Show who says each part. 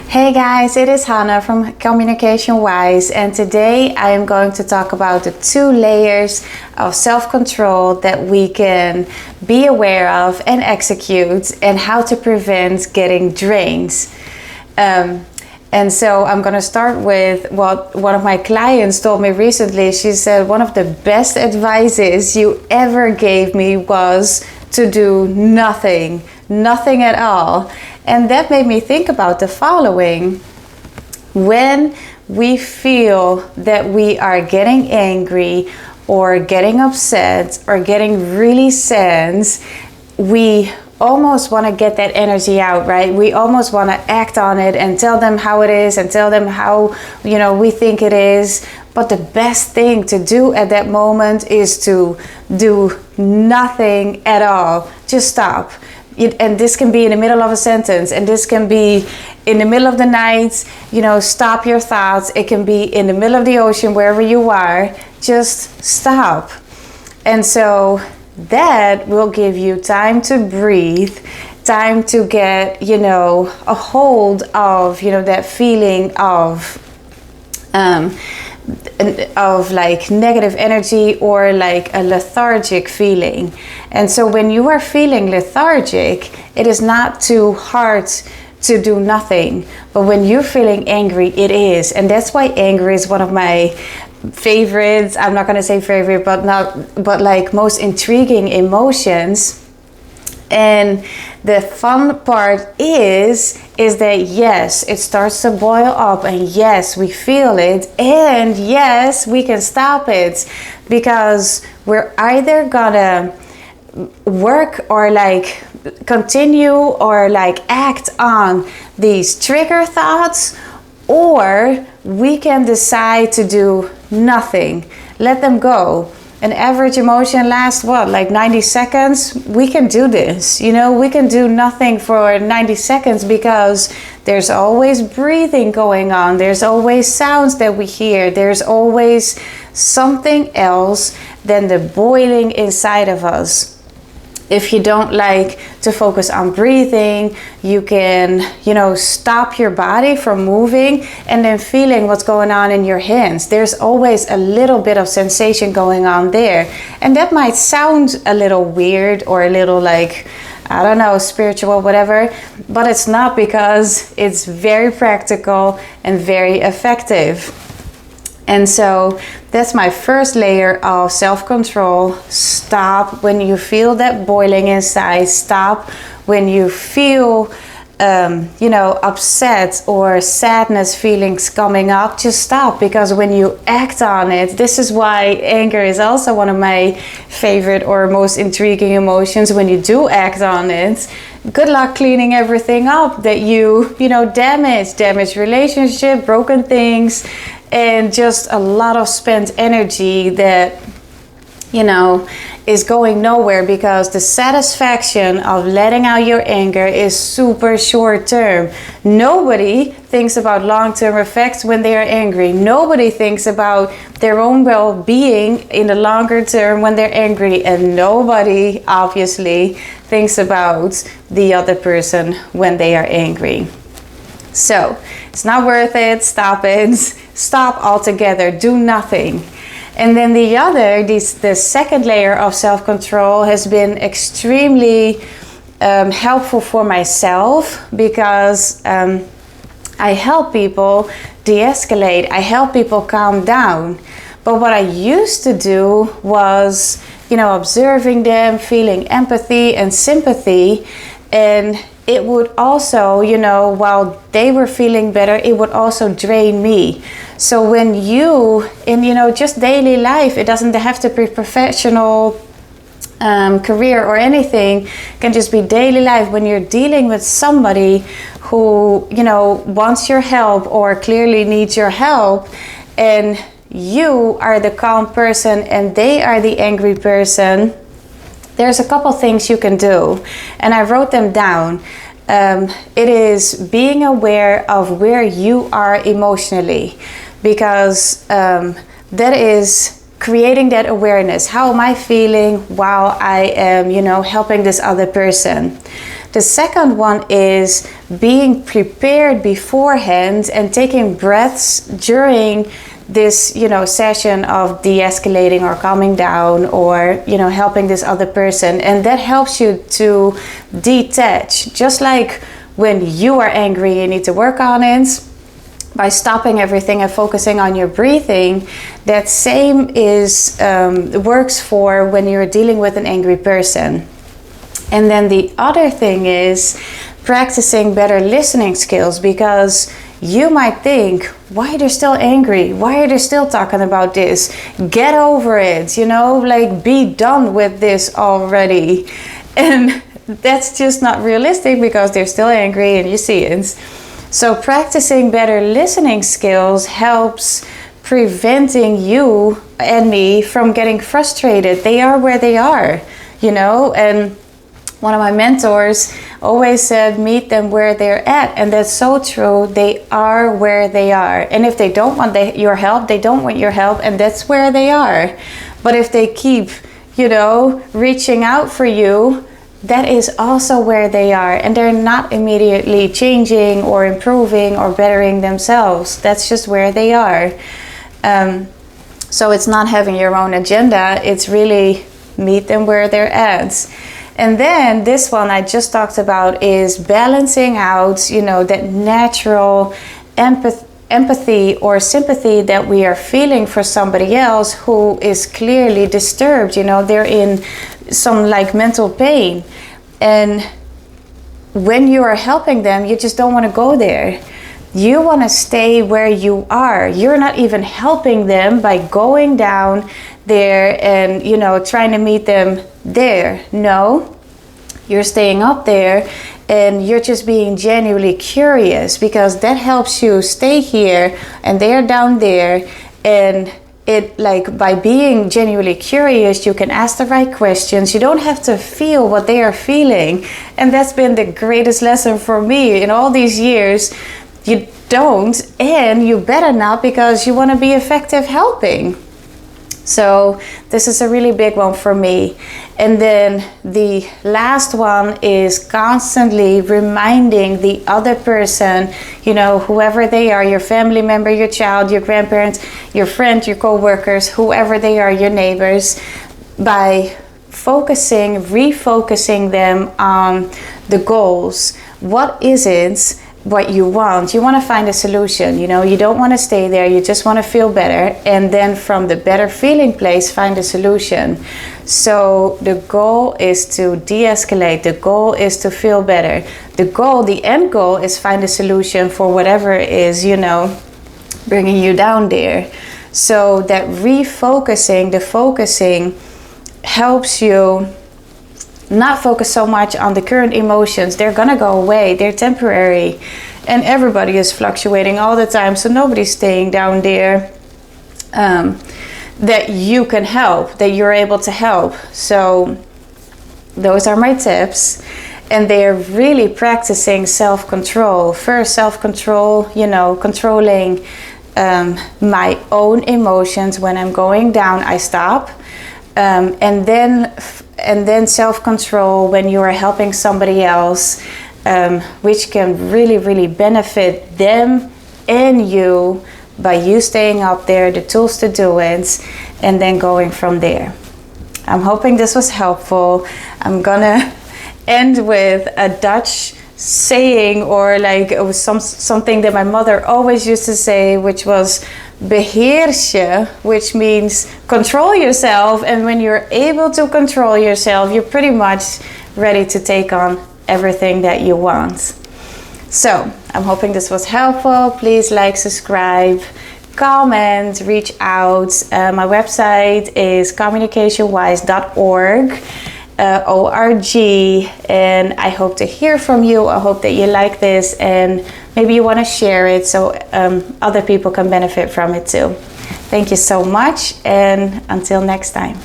Speaker 1: Hey guys, it is Hannah from Communication Wise, and today I am going to talk about the 2 layers of self-control that we can be aware of and execute, and how to prevent getting drained. And so I'm going to start with what one of my clients told me recently. She said one of the best advices you ever gave me was to do nothing at all. And that made me think about the following. When we feel that we are getting angry or getting upset or getting really sad, we almost want to get that energy out, right? We almost want to act on it and tell them how it is and tell them how, we think it is. But the best thing to do at that moment is to do nothing at all. Just stop. And this can be in the middle of a sentence, and this can be in the middle of the night, stop your thoughts. It can be in the middle of the ocean, wherever you are. Just stop. And so that will give you time to breathe, time to get, a hold of, that feeling of like negative energy or like a lethargic feeling. And so when you are feeling lethargic, it is not too hard to do nothing. But when you're feeling angry, it is. And that's why anger is one of my favorites. I'm not going to say favorite, but like most intriguing emotions. And the fun part is that yes, it starts to boil up, and yes, we feel it, and yes, we can stop it, because we're either gonna work or like continue or like act on these trigger thoughts, or we can decide to do nothing, let them go. An average emotion lasts like 90 seconds? We can do this, we can do nothing for 90 seconds because there's always breathing going on. There's always sounds that we hear. There's always something else than the boiling inside of us. If you don't like to focus on breathing, you can, stop your body from moving and then feeling what's going on in your hands. There's always a little bit of sensation going on there. And that might sound a little weird or a little like, I don't know, spiritual, whatever, but it's not, because it's very practical and very effective. And so that's my first layer of self-control. Stop when you feel that boiling inside. Stop when you feel, upset or sadness feelings coming up. Just stop, because when you act on it, this is why anger is also one of my favorite or most intriguing emotions. When you do act on it, good luck cleaning everything up that you damaged relationship, broken things, and just a lot of spent energy that, is going nowhere, because the satisfaction of letting out your anger is super short term. Nobody thinks about long-term effects when they are angry. Nobody thinks about their own well-being in the longer term when they're angry. And nobody, obviously, thinks about the other person when they are angry. So it's not worth it. Stop it. Stop altogether. Do nothing. And then the second layer of self-control has been extremely helpful for myself, because I help people de-escalate. I help people calm down. But what I used to do was, observing them, feeling empathy and sympathy, and it would also, while they were feeling better, it would also drain me. So when you, in, just daily life, it doesn't have to be professional career or anything, can just be daily life. When you're dealing with somebody who, wants your help or clearly needs your help, and you are the calm person and they are the angry person, there's a couple things you can do, and I wrote them down. It is being aware of where you are emotionally, because that is creating that awareness. How am I feeling while I am, helping this other person? The second one is being prepared beforehand and taking breaths during this, session of de-escalating or calming down, or, helping this other person. And that helps you to detach. Just like when you are angry, you need to work on it by stopping everything and focusing on your breathing. That same works for when you're dealing with an angry person. And then the other thing is practicing better listening skills, because you might think, why are they still angry? Why are they still talking about this? Get over it, be done with this already. And that's just not realistic, because they're still angry and you see it. So practicing better listening skills helps preventing you and me from getting frustrated. They are where they are, and one of my mentors always said, meet them where they're at. And that's so true. They are where they are. And if they don't want your help, they don't want your help, and that's where they are. But if they keep, reaching out for you, that is also where they are. And they're not immediately changing or improving or bettering themselves. That's just where they are. So it's not having your own agenda. It's really meet them where they're at. And then this one I just talked about is balancing out, that natural empathy or sympathy that we are feeling for somebody else who is clearly disturbed. They're in some mental pain. And when you are helping them, you just don't want to go there. You want to stay where you are. You're not even helping them by going down there and, trying to meet them there. No, you're staying up there and you're just being genuinely curious, because that helps you stay here and they're down there. And by being genuinely curious, you can ask the right questions. You don't have to feel what they are feeling. And that's been the greatest lesson for me in all these years. You don't, and you better not, because you want to be effective helping. So this is a really big one for me. And then the last one is constantly reminding the other person, whoever they are, your family member, your child, your grandparents, your friend, your co-workers, whoever they are, your neighbors, by refocusing them on the goals. What is it what you want? You want to find a solution. You don't want to stay there. You just want to feel better. And then from the better feeling place, find a solution. So the goal is to de-escalate. The goal is to feel better. The end goal is find a solution for whatever is, bringing you down there. So that the focusing helps you not focus so much on the current emotions. They're gonna go away. They're temporary, and everybody is fluctuating all the time, so nobody's staying down there that you can help, that you're able to help. So those are my tips, and they're really practicing self-control. First, self-control, controlling my own emotions. When I'm going down, I stop. And then self-control when you are helping somebody else, which can really, really benefit them and you by you staying up there, the tools to do it, and then going from there. I'm hoping this was helpful. I'm gonna end with a Dutch saying, or it was something that my mother always used to say, which was beheers je, which means control yourself. And when you're able to control yourself, you're pretty much ready to take on everything that you want. So I'm hoping this was helpful. Please like, subscribe, comment, reach out. My website is communicationwise.org. ORG, and I hope to hear from you. I hope that you like this and maybe you want to share it so other people can benefit from it too. Thank you so much, and until next time.